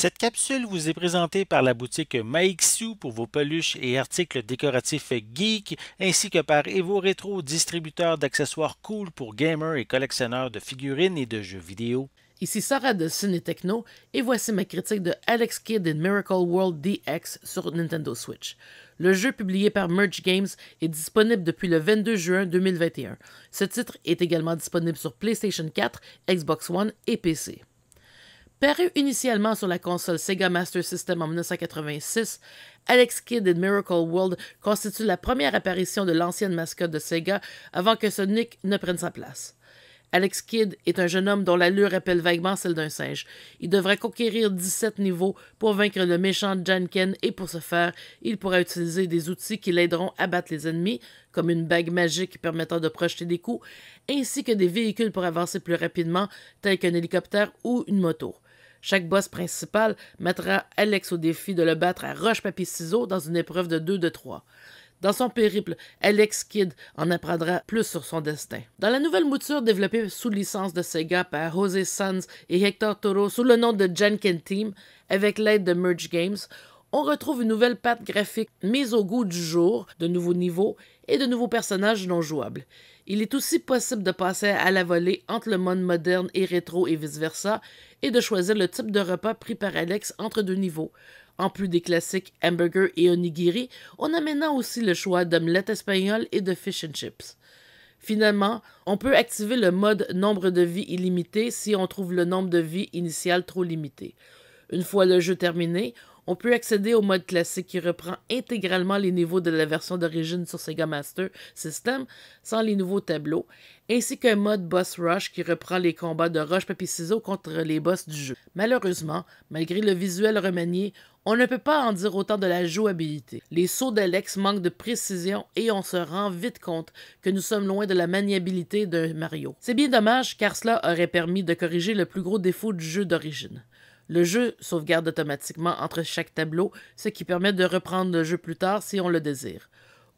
Cette capsule vous est présentée par la boutique Maixu pour vos peluches et articles décoratifs geek, ainsi que par Evo Retro, distributeur d'accessoires cool pour gamers et collectionneurs de figurines et de jeux vidéo. Ici Sarah de Ciné Techno et voici ma critique de Alex Kidd in Miracle World DX sur Nintendo Switch. Le jeu publié par Merge Games est disponible depuis le 22 juin 2021. Ce titre est également disponible sur PlayStation 4, Xbox One et PC. Paru initialement sur la console Sega Master System en 1986, Alex Kidd in Miracle World constitue la première apparition de l'ancienne mascotte de Sega avant que Sonic ne prenne sa place. Alex Kidd est un jeune homme dont l'allure rappelle vaguement celle d'un singe. Il devrait conquérir 17 niveaux pour vaincre le méchant Janken et pour ce faire, il pourra utiliser des outils qui l'aideront à battre les ennemis, comme une bague magique permettant de projeter des coups, ainsi que des véhicules pour avancer plus rapidement, tels qu'un hélicoptère ou une moto. Chaque boss principal mettra Alex au défi de le battre à roche-papier-ciseaux dans une épreuve de 2 de 3. Dans son périple, Alex Kidd en apprendra plus sur son destin. Dans la nouvelle mouture développée sous licence de Sega par José Sanz et Hector Toro sous le nom de Janken Team, avec l'aide de Merge Games, on retrouve une nouvelle patte graphique mise au goût du jour, de nouveaux niveaux et de nouveaux personnages non jouables. Il est aussi possible de passer à la volée entre le mode moderne et rétro et vice-versa, et de choisir le type de repas pris par Alex entre deux niveaux. En plus des classiques hamburger et onigiri, on a maintenant aussi le choix d'omelette espagnole et de fish and chips. Finalement, on peut activer le mode nombre de vies illimité si on trouve le nombre de vies initiales trop limité. Une fois le jeu terminé, on peut accéder au mode classique qui reprend intégralement les niveaux de la version d'origine sur Sega Master System, sans les nouveaux tableaux, ainsi qu'un mode Boss Rush qui reprend les combats de roche-papier-ciseaux contre les boss du jeu. Malheureusement, malgré le visuel remanié, on ne peut pas en dire autant de la jouabilité. Les sauts d'Alex manquent de précision et on se rend vite compte que nous sommes loin de la maniabilité d'un Mario. C'est bien dommage car cela aurait permis de corriger le plus gros défaut du jeu d'origine. Le jeu sauvegarde automatiquement entre chaque tableau, ce qui permet de reprendre le jeu plus tard si on le désire.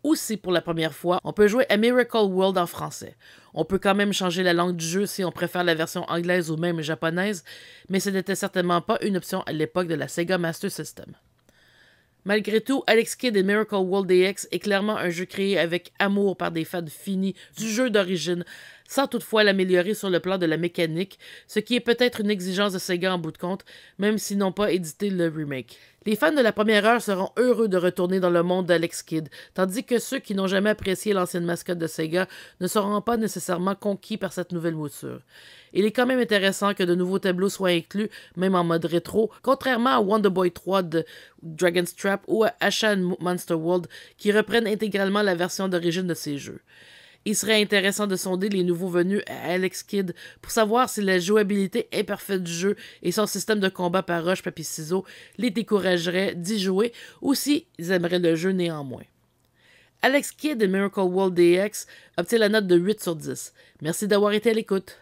Ou si, pour la première fois, on peut jouer à Miracle World en français. On peut quand même changer la langue du jeu si on préfère la version anglaise ou même japonaise, mais ce n'était certainement pas une option à l'époque de la Sega Master System. Malgré tout, Alex Kidd et Miracle World DX est clairement un jeu créé avec amour par des fans finis du jeu d'origine, sans toutefois l'améliorer sur le plan de la mécanique, ce qui est peut-être une exigence de Sega en bout de compte, même s'ils n'ont pas édité le remake. Les fans de la première heure seront heureux de retourner dans le monde d'Alex Kidd, tandis que ceux qui n'ont jamais apprécié l'ancienne mascotte de Sega ne seront pas nécessairement conquis par cette nouvelle mouture. Il est quand même intéressant que de nouveaux tableaux soient inclus, même en mode rétro, contrairement à Wonder Boy 3 de Dragon's Trap ou à Asha Monster World, qui reprennent intégralement la version d'origine de ces jeux. Il serait intéressant de sonder les nouveaux venus à Alex Kidd pour savoir si la jouabilité imparfaite du jeu et son système de combat par roche-papier-ciseaux les découragerait d'y jouer ou s'ils aimeraient le jeu néanmoins. Alex Kidd et Miracle World DX obtient la note de 8 sur 10. Merci d'avoir été à l'écoute.